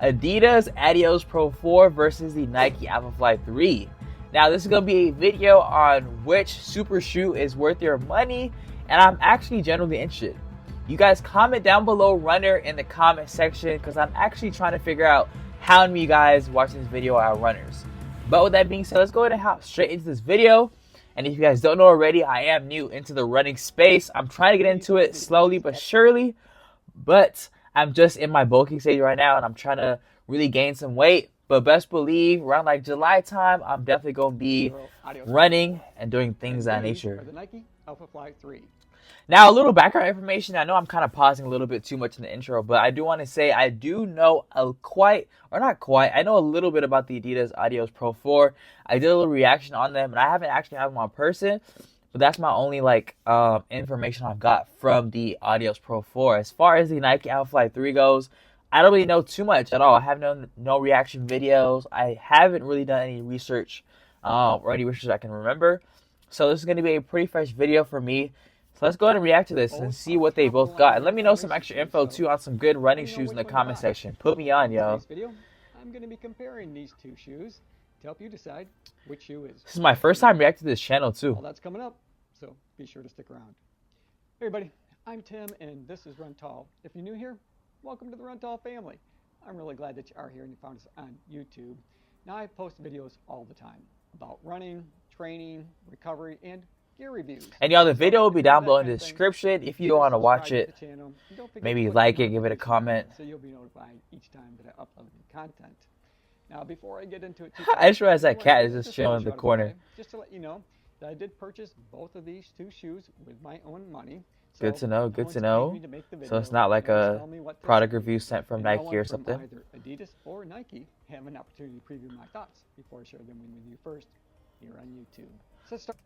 Adidas Adios Pro 4 versus the Nike Alphafly 3. Now this is going to be a video on which super shoe is worth your money, and I'm actually generally interested. You guys comment down below runner in the comment section because I'm actually trying to figure out how many of you guys watching this video are runners. But with that being said, let's go ahead and hop straight into this video. And if you guys don't know already, I am new into the running space. I'm trying to get into it slowly but surely, but I'm just in my bulking stage right now and I'm trying to really gain some weight. But best believe around like July time, I'm definitely going to be running and doing things of that nature. The Nike Alphafly 3. Now, a little background information. I know I'm kind of pausing a little bit too much in the intro, but I do want to say I do know I know a little bit about the Adidas Adios Pro 4. I did a little reaction on them, and I haven't actually had them on person, but that's my only information I've got from the Adios Pro 4. As far as the Nike Alphafly 3 goes, I don't really know too much at all. I have no reaction videos. I haven't really done any research or any research I can remember. So this is going to be a pretty fresh video for me. So let's go ahead and react to this and see what they both got. And let me know some extra info too on some good running shoes in the comment section. Put me on, yo. In this video, I'm going to be comparing these two shoes to help you decide which shoe is. This is my first time reacting to this channel too. All that's coming up, so be sure to stick around. Hey everybody, I'm Tim and this is Run Tall. If you're new here, welcome to the Run Tall family. I'm really glad that you are here and you found us on YouTube. Now I post videos all the time about running, training, recovery, and gear reviews. And y'all, the video will be down below in the description. If you don't want to watch it, maybe like it, give it a comment. So you'll be notified each time that I upload new content. Now, before I get into it, I just realized that cat is just chilling in the corner. Just to let you know that I did purchase both of these two shoes with my own money. Good to know. Good to know. So it's not like a product review sent from Nike or something. Either Adidas or Nike have an opportunity to preview my thoughts before I share them with you first here on YouTube. So let's start.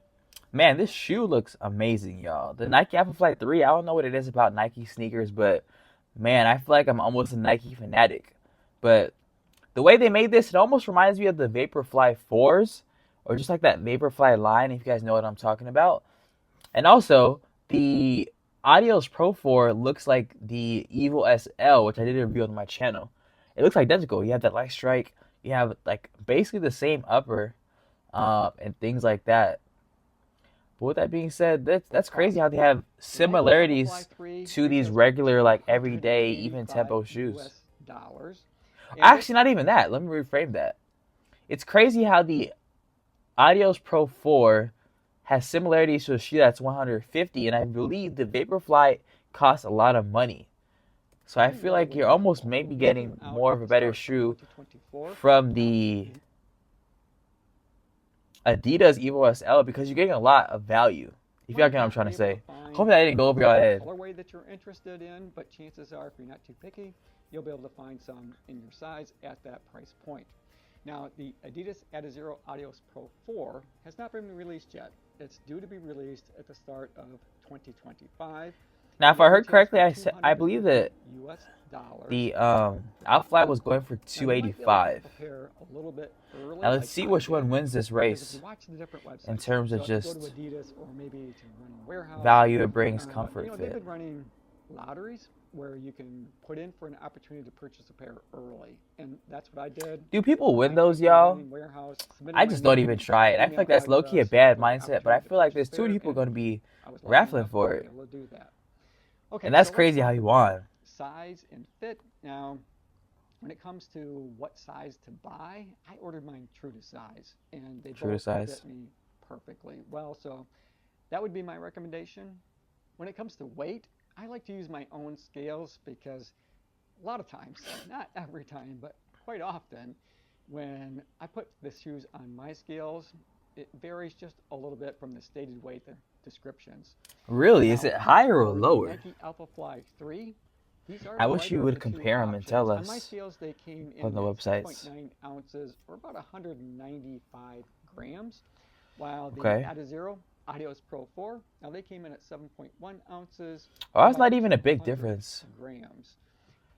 Man, this shoe looks amazing, y'all. The Nike Alphafly 3, I don't know what it is about Nike sneakers, but man, I feel like I'm almost a Nike fanatic. But the way they made this, it almost reminds me of the Vaporfly 4s, or just like that Vaporfly line, if you guys know what I'm talking about. And also, the Adios Pro 4 looks like the Evo SL, which I did a review on my channel. It looks identical. You have that light strike. You have like basically the same upper and things like that. But with that being said, that's crazy how they have similarities to these regular, like, everyday, even tempo shoes. Actually, not even that. Let me reframe that. It's crazy how the Adios Pro 4 has similarities to a shoe that's $150, and I believe the Vaporfly costs a lot of money. So I feel like you're almost maybe getting more of a better shoe from the Adidas Evo SL because you're getting a lot of value. If y'all get what I'm trying to say. Hopefully I didn't go over your head. Colorway that you're interested in, but chances are if you're not too picky, you'll be able to find some in your size at that price point. Now, the Adidas Adizero Adios Pro 4 has not been released yet. It's due to be released at the start of 2025. Now, if I heard correctly, I believe that the Alphafly was going for $285. Now let's see which one wins this race in terms of just value it brings, comfort, fit. They've been running lotteries where you can put in for an opportunity to purchase a pair early, and that's what I did. Do people win those, y'all? I just don't even try it. I feel like that's low-key a bad mindset, but I feel like there's two people going to be raffling for it. And that's crazy how you won. Size and fit. Now, when it comes to what size to buy, I ordered mine true to size, and they both fit me perfectly well. So that would be my recommendation. When it comes to weight, I like to use my own scales because a lot of times, not every time, but quite often, when I put the shoes on my scales, it varies just a little bit from the stated weight, the descriptions. Really? Is it higher or lower? Nike Alphafly 3. I wish you would compare them and tell us on my scales, they came in on the websites. 6.9 ounces or about 195 grams, while the Okay. Adizero Adios Pro 4, now they came in at 7.1 ounces. Oh, that's not even a big difference. Grams.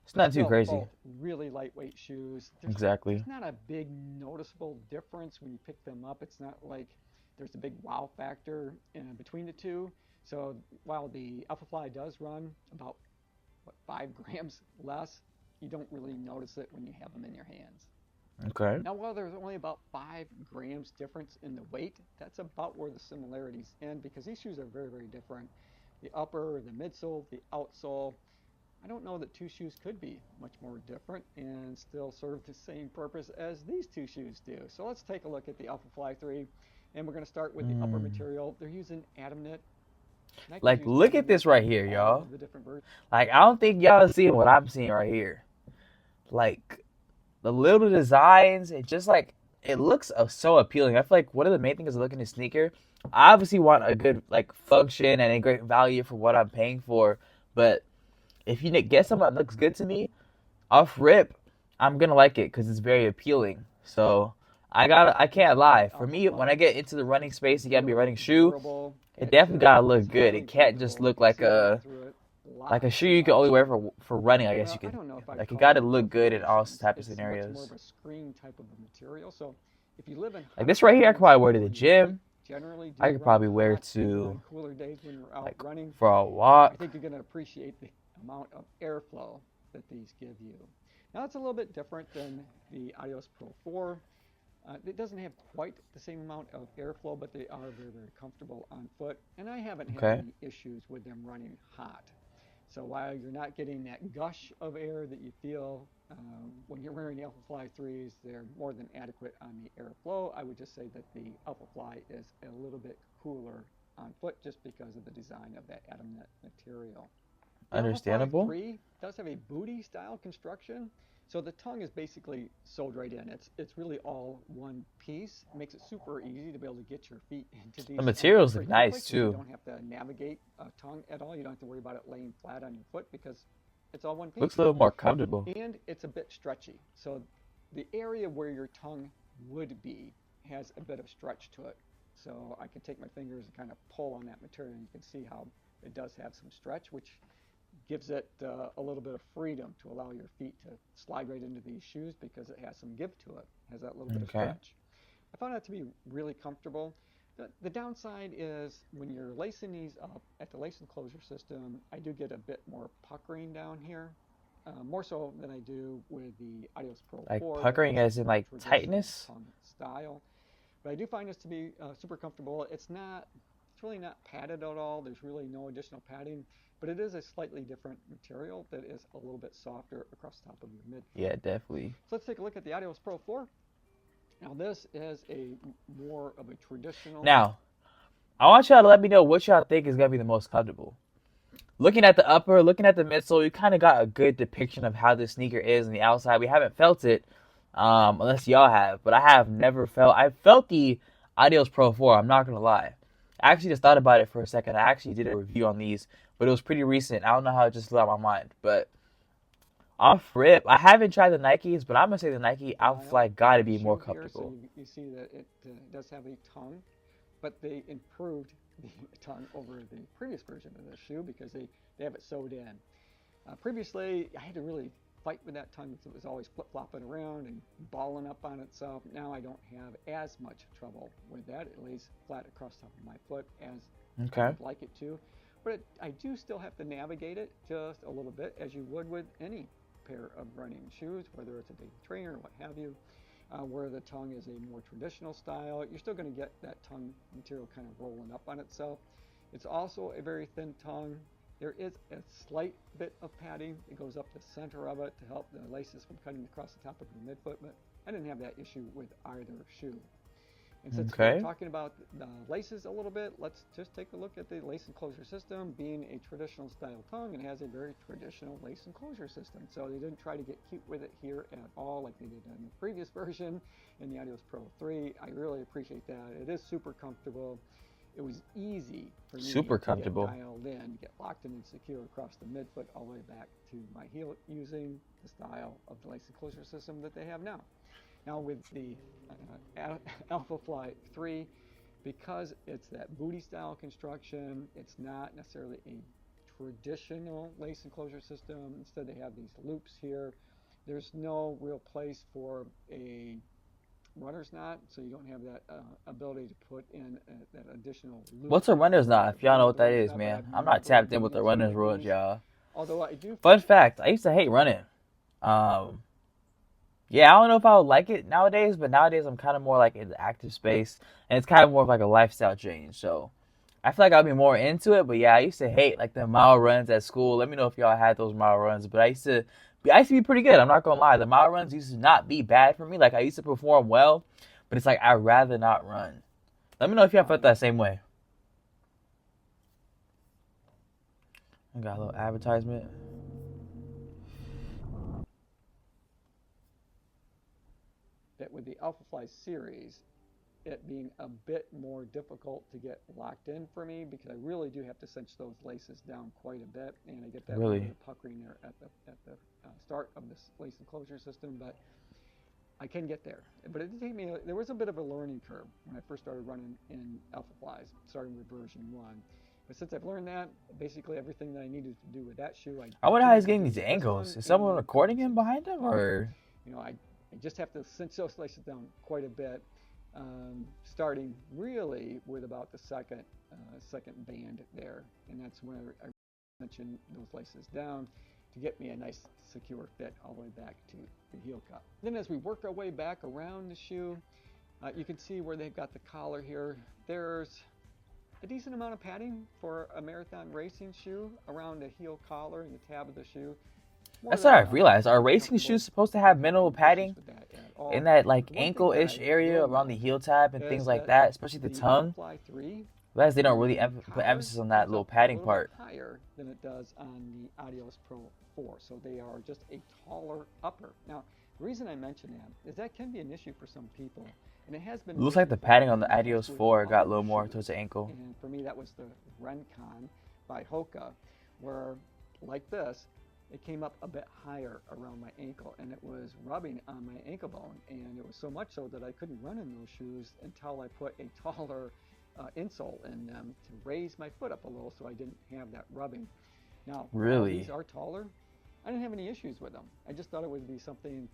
It's not too crazy. Both really lightweight shoes. Exactly. There's not a big noticeable difference when you pick them up. It's not like there's a big wow factor between the two. So while the Alphafly does run about 5 grams less you don't really notice it when you have them in your hands. Okay. Now, while there's only about 5 grams difference in the weight, that's about where the similarities end because these shoes are very, very different. The upper, the midsole, the outsole. I don't know that two shoes could be much more different and still serve the same purpose as these two shoes do. So let's take a look at the Alphafly 3, and we're going to start with the upper material. They're using Adam knit. Like, look at this right here, y'all. Like, I don't think y'all are seeing what I'm seeing right here. Like, the little designs, it just like, it looks so appealing. I feel like one of the main things is looking at sneaker. I obviously want a good like function and a great value for what I'm paying for. But if you get something that looks good to me, off rip, I'm gonna like it because it's very appealing. So I can't lie. For me, when I get into the running space, you gotta be a running shoe. It definitely gotta look good. It can't just look like a shoe you can only wear for running. I guess you can. Like it gotta look good in all types of scenarios. More of a screen type of a material. So if you live in like this right here, I could probably wear to the gym. Generally, I could probably wear to cooler days when you're out like running for a walk. I think you're gonna appreciate the amount of airflow that these give you. Now it's a little bit different than the Adios Pro 4. It doesn't have quite the same amount of airflow, but they are very, very comfortable on foot. And I haven't had any issues with them running hot. So while you're not getting that gush of air that you feel when you're wearing the Alphafly 3s, they're more than adequate on the airflow. I would just say that the Alphafly is a little bit cooler on foot just because of the design of that Adam knit material. The Understandable. Alphafly 3 does have a booty style construction. So the tongue is basically sewed right in. It's really all one piece. It makes it super easy to be able to get your feet into these. The materials look nice too. You don't have to navigate a tongue at all. You don't have to worry about it laying flat on your foot because it's all one piece. Looks a little more comfortable. And it's a bit stretchy. So the area where your tongue would be has a bit of stretch to it. So I can take my fingers and kind of pull on that material and you can see how it does have some stretch, which gives it a little bit of freedom to allow your feet to slide right into these shoes because it has some give to it. It has that little bit of stretch. I found that to be really comfortable. The downside is when you're lacing these up at the lace enclosure system, I do get a bit more puckering down here, more so than I do with the Adios Pro 4. Like puckering as in like tightness? Style. But I do find this to be super comfortable. It's really not padded at all. There's really no additional padding. But it is a slightly different material that is a little bit softer across the top of your mid. Yeah, definitely. So let's take a look at the Adios Pro 4. Now this is more of a traditional. Now, I want y'all to let me know what y'all think is going to be the most comfortable. Looking at the upper, looking at the midsole, you kind of got a good depiction of how this sneaker is on the outside. We haven't felt it, unless y'all have. But I have never felt. I felt the Adios Pro 4, I'm not going to lie. I actually just thought about it for a second. I actually did a review on these, but it was pretty recent. I don't know how it just flew out of my mind. But off rip, I haven't tried the Nikes, but I'm going to say the Nike Alphafly got to be more comfortable. Here, so you see that it does have a tongue, but they improved the tongue over the previous version of the shoe because they have it sewed in. Previously, I had to really fight with that tongue because it was always flip-flopping around and balling up on itself. Now I don't have as much trouble with that. It lays flat across the top of my foot as I would like it to. But I do still have to navigate it just a little bit as you would with any pair of running shoes, whether it's a daily trainer or what have you, where the tongue is a more traditional style. You're still going to get that tongue material kind of rolling up on itself. It's also a very thin tongue. There is a slight bit of padding that goes up the center of it to help the laces from cutting across the top of your midfoot, but I didn't have that issue with either shoe. And since we're talking about the laces a little bit, let's just take a look at the lace enclosure system. Being a traditional style tongue, it has a very traditional lace enclosure system. So they didn't try to get cute with it here at all like they did in the previous version in the Adios Pro 3. I really appreciate that. It is super comfortable. It was easy for me to get dialed in, get locked in and secure across the midfoot all the way back to my heel using the style of the lace enclosure system that they have now. Now with the Alphafly 3, because it's that booty style construction, it's not necessarily a traditional lace enclosure system. Instead they have these loops here. There's no real place for a runner's knot, so you don't have that ability to put in that additional loop. What's a runner's knot? If y'all know what that is, man. I'm not tapped in with the runner's world, y'all. Although I do. Fun fact, I used to hate running. Um, yeah, I don't know if I would like it nowadays, but nowadays I'm kind of more like in the active space, and it's kind of more of like a lifestyle change. So I feel like I'll be more into it. But yeah, I used to hate like the mile runs at school. Let me know if y'all had those mile runs, but I used to be pretty good. I'm not gonna lie, the mile runs used to not be bad for me. Like I used to perform well, but it's like I'd rather not run. Let me know if y'all felt that same way. I got a little advertisement. That with the Alphafly series, it being a bit more difficult to get locked in for me because I really do have to cinch those laces down quite a bit, and I get that little bit Really, of puckering there at the start of this lace enclosure system, but I can get there. But it did take me. There was a bit of a learning curve when I first started running in Alphaflies, starting with version one. But since I've learned that, basically everything that I needed to do with that shoe, I I wonder how continue he's to getting do these with this angles. one, Is someone and recording him since behind him, or I just have to cinch those laces down quite a bit, starting really with about the second band there, and that's where I mentioned those laces down to get me a nice secure fit all the way back to the heel cup. Then as we work our way back around the shoe, you can see where they've got the collar here. There's a decent amount of padding for a marathon racing shoe around the heel collar and the tab of the shoe. More that's what than I've enough. realized. Are Pretty racing comfortable. shoes supposed to have Don't have minimal any issues padding with that at in all. that like The one thing that ankle-ish I area will around the note heel tab and is things like that that, especially the the tongue? Alphafly 3, Realize they don't really the put collar emphasis on that comes little up a padding little bit part. higher than it does on the Adios Pro 4. So they are just a taller upper. Now, the reason I mention that is that can be an issue for some people. And it has been It an looks like issue the for me padding on in the the past Adios with 4 got a other little more towards shoes. the ankle. And for me, that was the Rencon by Hoka, where, like this, it came up a bit higher around my ankle and it was rubbing on my ankle bone. And it was so much so that I couldn't run in those shoes until I put a taller insole in them to raise my foot up a little so I didn't have that rubbing. Now, while these Really? are taller, I didn't have any issues with them. I just thought it would be something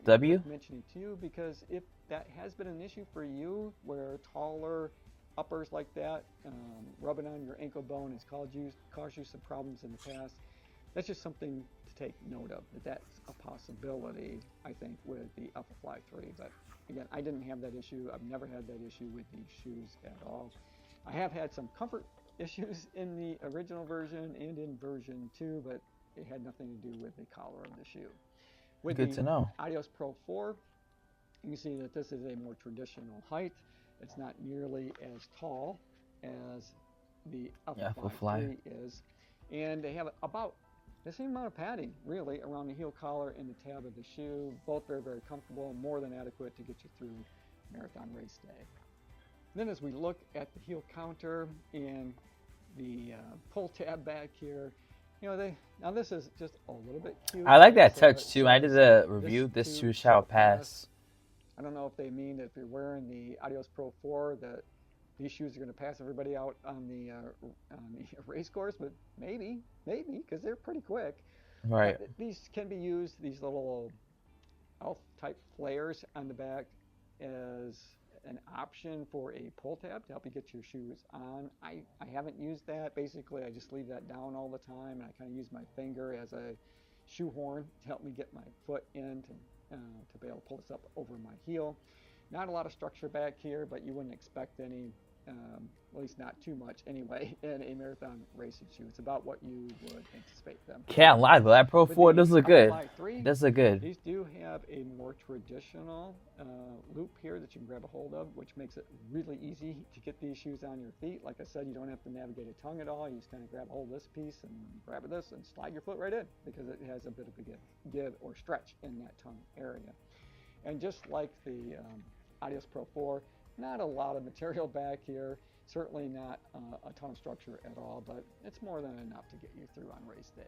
W? worth mentioning to you because if that has been an issue for you, where taller uppers like that rubbing on your ankle bone has caused you some problems in the past, that's just something to take note of. That's a possibility, I think, with the Alphafly 3. But again, I didn't have that issue. I've never had that issue with these shoes at all. I have had some comfort issues in the original version and in version 2, but it had nothing to do with the collar of the shoe. With Good the to know. Adios Pro 4, you can see that this is a more traditional height. It's not nearly as tall as the Yeah, for Alphafly fly. 3 is. And they have about the same amount of padding, really, around the heel collar and the tab of the shoe. Both very, very comfortable, more than adequate to get you through marathon race day. Then as we look at the heel counter and the pull tab back here, now this is just a little bit cute. I like Like I that said, touch it too. I says did a this review. This too too shall shall pass. pass. I don't know if they mean that if you're wearing the Adios Pro 4 that these shoes are going to pass everybody out on the race course, but maybe, because they're pretty quick. Right. These can be used, these little elf type flares on the back, as an option for a pull tab to help you get your shoes on. I haven't used that. Basically, I just leave that down all the time, and I kind of use my finger as a shoehorn to help me get my foot in to be able to pull this up over my heel. Not a lot of structure back here, but you wouldn't expect any, at least not too much anyway, in a marathon racing shoe. It's about what you would anticipate them to Can't be. lie though. That Pro With 4 the does look good. Alphafly 3, It does look good. these do have a more traditional loop here that you can grab a hold of, which makes it really easy to get these shoes on your feet. Like I said, you don't have to navigate a tongue at all. You just kind of grab a hold of this piece and grab this and slide your foot right in because it has a bit of a give or stretch in that tongue area. And just like the Adios Pro 4, not a lot of material back here. Certainly not a ton of structure at all, but it's more than enough to get you through on race day.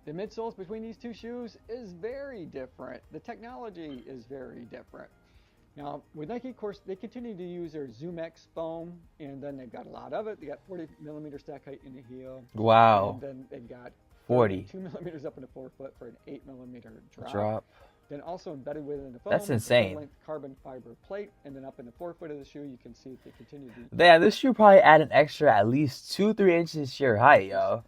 The midsoles between these two shoes is very different. The technology is very different. Now, with Nike, of course, they continue to use their ZoomX foam, and then they've got a lot of it. They got 40 millimeter stack height in the heel. Wow. And then they've got 40. 2 millimeters up in the forefoot for an 8 millimeter drop. Drop. Then also embedded within the foam, That's insane. full-length carbon fiber plate, and then up in the forefoot of the shoe, you can see that they continue to. Damn, this shoe probably add an extra at least 2-3 inches to your height, yo.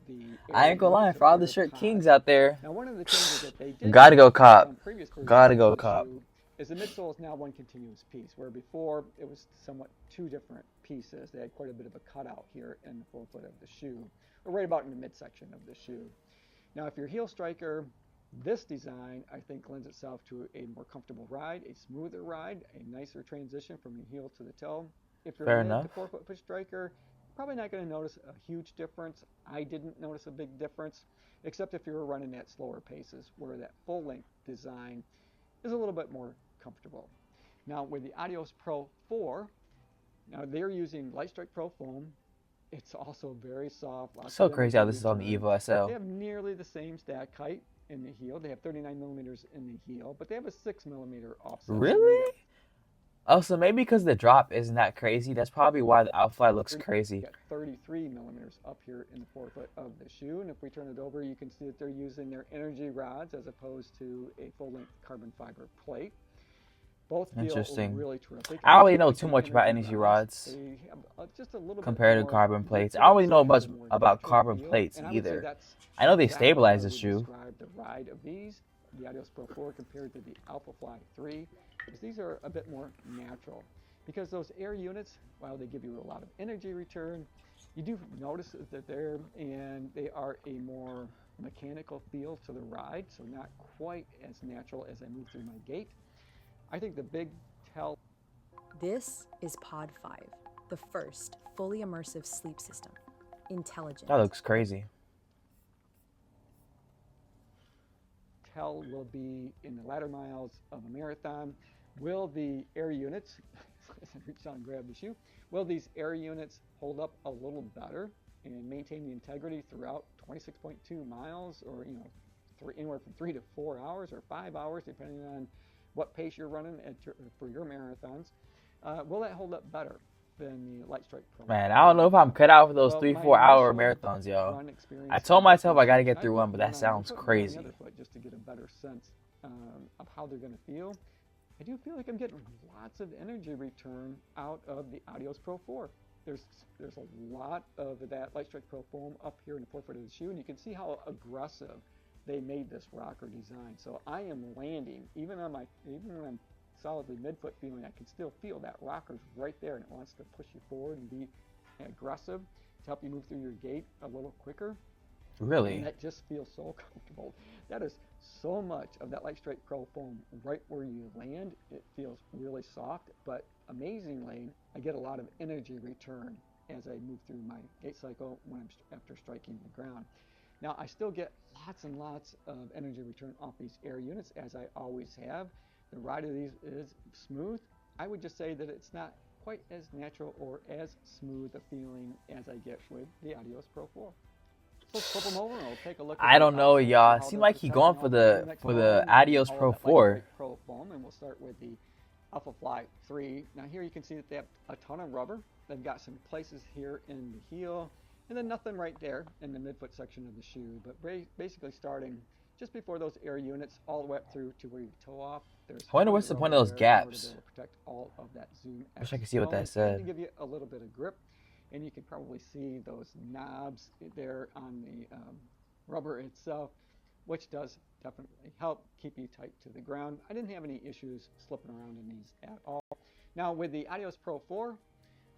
I ain't gonna lie, for all the shirt kings out there, Now, one of the changes that they did gotta go cop. Gotta go cop. Is the midsole is now one continuous piece, where before it was somewhat two different pieces. They had quite a bit of a cutout here in the forefoot of the shoe, or right about in the midsection of the shoe. Now, if you're a heel striker, this design, I think, lends itself to a more comfortable ride, a smoother ride, a nicer transition from your heel to the toe. If you're a mid to forefoot push striker, probably not going to notice a huge difference. I didn't notice a big difference, except if you were running at slower paces, where that full-length design is a little bit more comfortable. Now, with the Adios Pro 4, now they're using Light Strike Pro foam. It's also very soft. So crazy how this is on the Evo SL. They have nearly the same stack height in the heel. They have 39 millimeters in the heel, but they have a 6 millimeter offset. Really? Oh, so maybe because the drop isn't that crazy. That's probably why the Alphafly looks crazy. Got 33 millimeters up here in the forefoot of the shoe, and if we turn it over, you can see that they're using their energy rods as opposed to a full-length carbon fiber plate. Both feel really terrific. I don't really know too much about energy rods just a little compared to carbon plates. I don't really know much about carbon plates either. I know they stabilize the shoe. Describe the ride of these, the Adios Pro 4 compared to the Alphafly 3, because these are a bit more natural. Because those air units, while they give you a lot of energy return, you do notice that they are a more mechanical feel to the ride, so not quite as natural as I move through my gait. I think the big tell. This is Pod 5, the first fully immersive sleep system. Intelligent. That looks crazy. Tell will be in the latter miles of a marathon. Will the air units, as I reach down and grab the shoe, will these air units hold up a little better and maintain the integrity throughout 26.2 miles, or anywhere from 3 to 4 hours or 5 hours, depending on what pace you're running for your marathons? Will that hold up better than the Light Strike Pro? Man, I don't know if I'm cut out for those 3-4 hour marathons, yo. I told myself I got to get through one, but that sounds crazy. Just to get a better sense of how they're going to feel. I do feel like I'm getting lots of energy return out of the Adios Pro 4. There's a lot of that Light Strike Pro foam up here in the forefoot of the shoe, and you can see how aggressive they made this rocker design. So I am landing, even when I'm solidly midfoot feeling, I can still feel that rocker's right there, and it wants to push you forward and be aggressive to help you move through your gait a little quicker. Really? And that just feels so comfortable. That is so much of that Light Strike Pro foam right where you land. It feels really soft, but amazingly, I get a lot of energy return as I move through my gait cycle after striking the ground. Now, I still get lots and lots of energy return off these air units, as I always have. The ride of these is smooth. I would just say that it's not quite as natural or as smooth a feeling as I get with the Adios Pro 4. So let's flip them over and we'll take a look at I don't know, y'all. Seems like he's going for the Adios Pro 4. Pro foam, and we'll start with the Alphafly 3. Now here you can see that they have a ton of rubber. They've got some places here in the heel, and then nothing right there in the midfoot section of the shoe, but basically starting just before those air units all the way up through to where you toe off. I wonder what's the point of those gaps. To protect all of that zoom. Wish I could see what that said. To give you a little bit of grip, and you can probably see those knobs there on the rubber itself, which does definitely help keep you tight to the ground. I didn't have any issues slipping around in these at all. Now with the Adios Pro 4,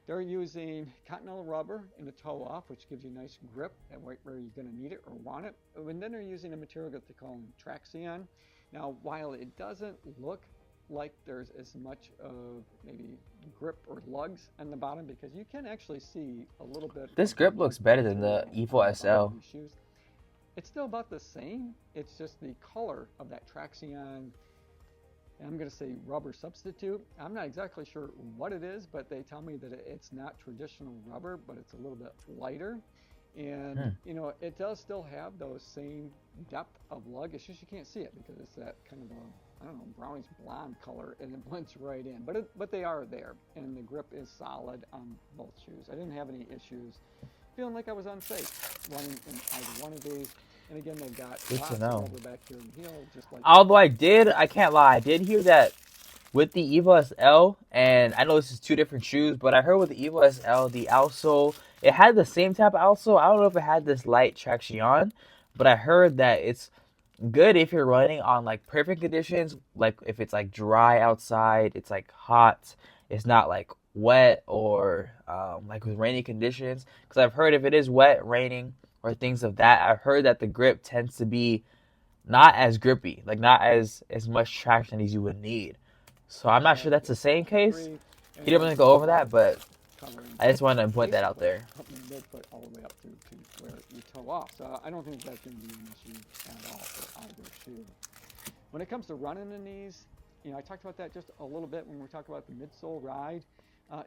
they're using Continental rubber in the toe off, which gives you nice grip at where you're going to need it or want it. And then they're using a material that they call Traxion. Now, while it doesn't look like there's as much of maybe grip or lugs on the bottom, because you can actually see a little bit. This grip looks better than the Evo SL. It's still about the same. It's just the color of that Traxion. I'm going to say rubber substitute. I'm not exactly sure what it is, but they tell me that it's not traditional rubber, but it's a little bit lighter. And, it does still have those same depth of lug. It's just you can't see it because it's that kind of brownish blonde color, and it blends right in. But they are there, and the grip is solid on both shoes. I didn't have any issues feeling like I was unsafe running in either one of these. And again, they've got Good lots to of know. rubber back here in the heel, just like. Although I can't lie, I did hear that with the Evo SL, and I know this is two different shoes, but I heard with the Evo SL, the outsole, it had the same type of outsole. I don't know if it had this light traction, but I heard that it's good if you're running on like perfect conditions, like if it's like dry outside, it's like hot, it's not like wet or like with rainy conditions. Because I've heard if it is wet, raining, or things of that, I've heard that the grip tends to be not as grippy, like not as much traction as you would need. So I'm not sure that's the same case. He didn't really go over that, but I just wanted to point that out there. Midfoot all the way up to where you toe off. So I don't think that's going to be an issue at all for either shoe. When it comes to running in these, I talked about that just a little bit when we talked about the midsole ride.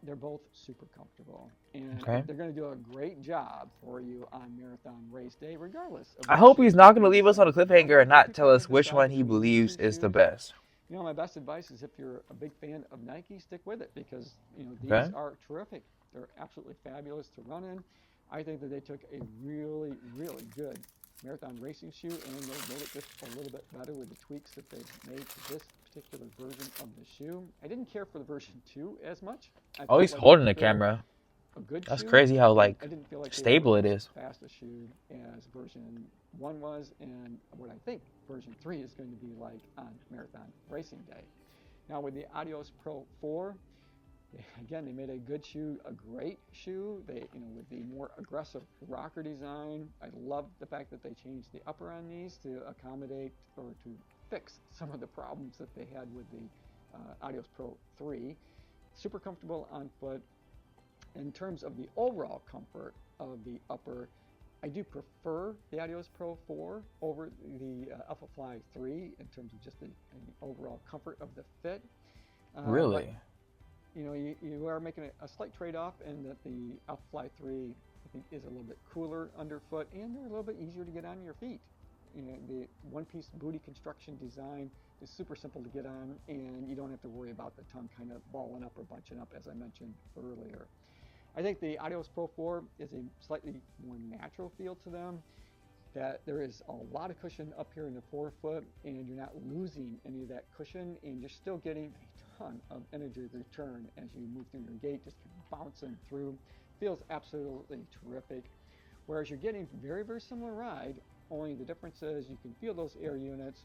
They're both super comfortable, and they're going to do a great job for you on marathon race day, regardless. I hope he's not going to leave us on a cliffhanger and not tell us which one he believes is the best. My best advice is if you're a big fan of Nike, stick with it because these are terrific. They're absolutely fabulous to run in. I think that they took a really, really good marathon racing shoe and they made it just a little bit better with the tweaks that they've made to this particular version of the shoe. I didn't care for the version 2 as much. Oh, he's holding the camera. That's crazy how like stable it is. Fast a shoe as version 1 was, and what I think version 3 is going to be like on marathon racing day. Now with the Adios Pro 4, again they made a good shoe, a great shoe. They, with the more aggressive rocker design. I love the fact that they changed the upper on these to accommodate or to fix some of the problems that they had with the Adios Pro 3. Super comfortable on foot. In terms of the overall comfort of the upper, I do prefer the Adios Pro 4 over the Alphafly 3 in terms of just the overall comfort of the fit. Really? But, you are making a slight trade-off in that the Alphafly 3 I think is a little bit cooler underfoot and they're a little bit easier to get on your feet. The one-piece booty construction design is super simple to get on, and you don't have to worry about the tongue kind of balling up or bunching up, as I mentioned earlier. I think the Adios Pro 4 is a slightly more natural feel to them, that there is a lot of cushion up here in the forefoot, and you're not losing any of that cushion, and you're still getting a ton of energy return as you move through your gait, just bouncing through. Feels absolutely terrific. Whereas you're getting very, very similar ride, only the difference is you can feel those air units,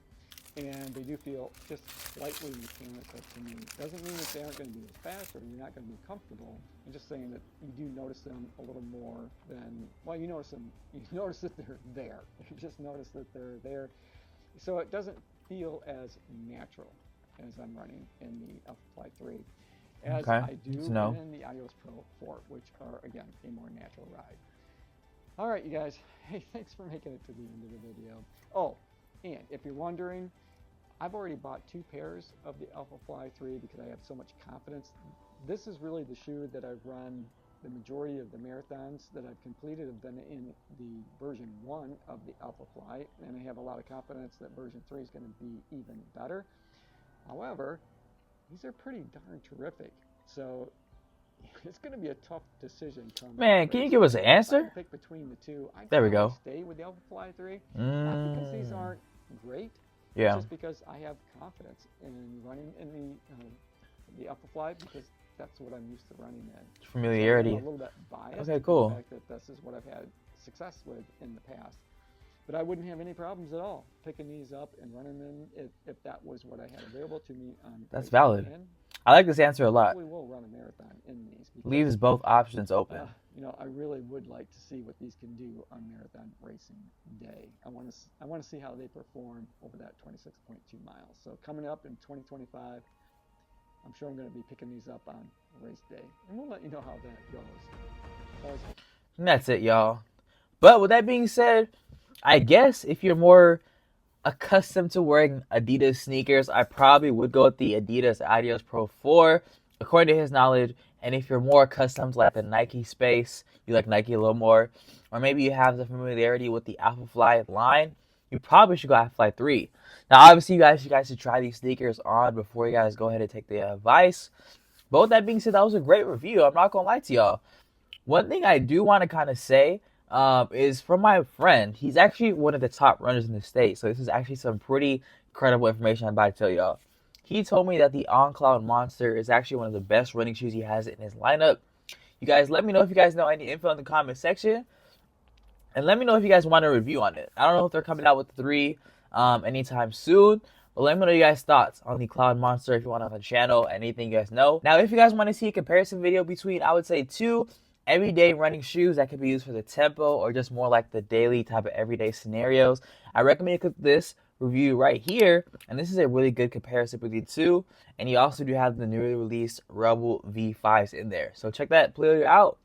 and they do feel just slightly mechanical to me. Doesn't mean that they aren't going to be as fast or you're not going to be comfortable. I'm just saying that you do notice them a little more than, well, you notice them, you notice that they're there. You just notice that they're there. So it doesn't feel as natural as I'm running in the Alphafly 3 as I do in the Adios Pro 4, which are, again, a more natural ride. All right, you guys. Hey, thanks for making it to the end of the video. Oh, and if you're wondering, I've already bought 2 pairs of the Alphafly 3 because I have so much confidence. This is really the shoe that I've run the majority of the marathons that I've completed have been in the version 1 of the Alphafly, and I have a lot of confidence that version 3 is going to be even better. However, these are pretty darn terrific. So it's going to be a tough decision. Man, can you give us an answer? Pick between the two. There we go. Stay with the Alphafly 3. Not because these aren't great. Yeah. Just because I have confidence in running in the Alphafly because that's what I'm used to running in. Familiarity. So I'm a little bit biased. Okay, cool. The fact that this is what I've had success with in the past. But I wouldn't have any problems at all picking these up and running them if that was what I had available to me. That's valid. I like this answer a lot. We will run a marathon in these. Because, leaves both options open. I really would like to see what these can do on marathon racing day. I want to see how they perform over that 26.2 miles. So coming up in 2025, I'm sure I'm going to be picking these up on race day, and we'll let you know how that goes. And that's it, y'all. But with that being said, I guess if you're more accustomed to wearing Adidas sneakers, I probably would go with the Adidas Adios Pro 4, according to his knowledge. And if you're more accustomed to like the Nike space, you like Nike a little more, or maybe you have the familiarity with the Alphafly line, you probably should go Alphafly 3. Now, obviously, you guys should try these sneakers on before you guys go ahead and take the advice. But with that being said, that was a great review. I'm not going to lie to y'all. One thing I do want to kind of say, is from my friend. He's actually one of the top runners in the state. So this is actually some pretty credible information I'm about to tell y'all. He told me that the On Cloud Monster is actually one of the best running shoes he has in his lineup. You guys, let me know if you guys know any info in the comment section. And let me know if you guys want a review on it. I don't know if they're coming out with 3 anytime soon. But let me know your guys' thoughts on the Cloud Monster if you want on the channel, anything you guys know. Now, if you guys want to see a comparison video between, I would say, 2 everyday running shoes that could be used for the tempo or just more like the daily type of everyday scenarios, I recommend you click this review right here. And this is a really good comparison between the 2. And you also do have the newly released Rebel V5s in there. So check that player out.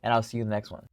And I'll see you in the next one.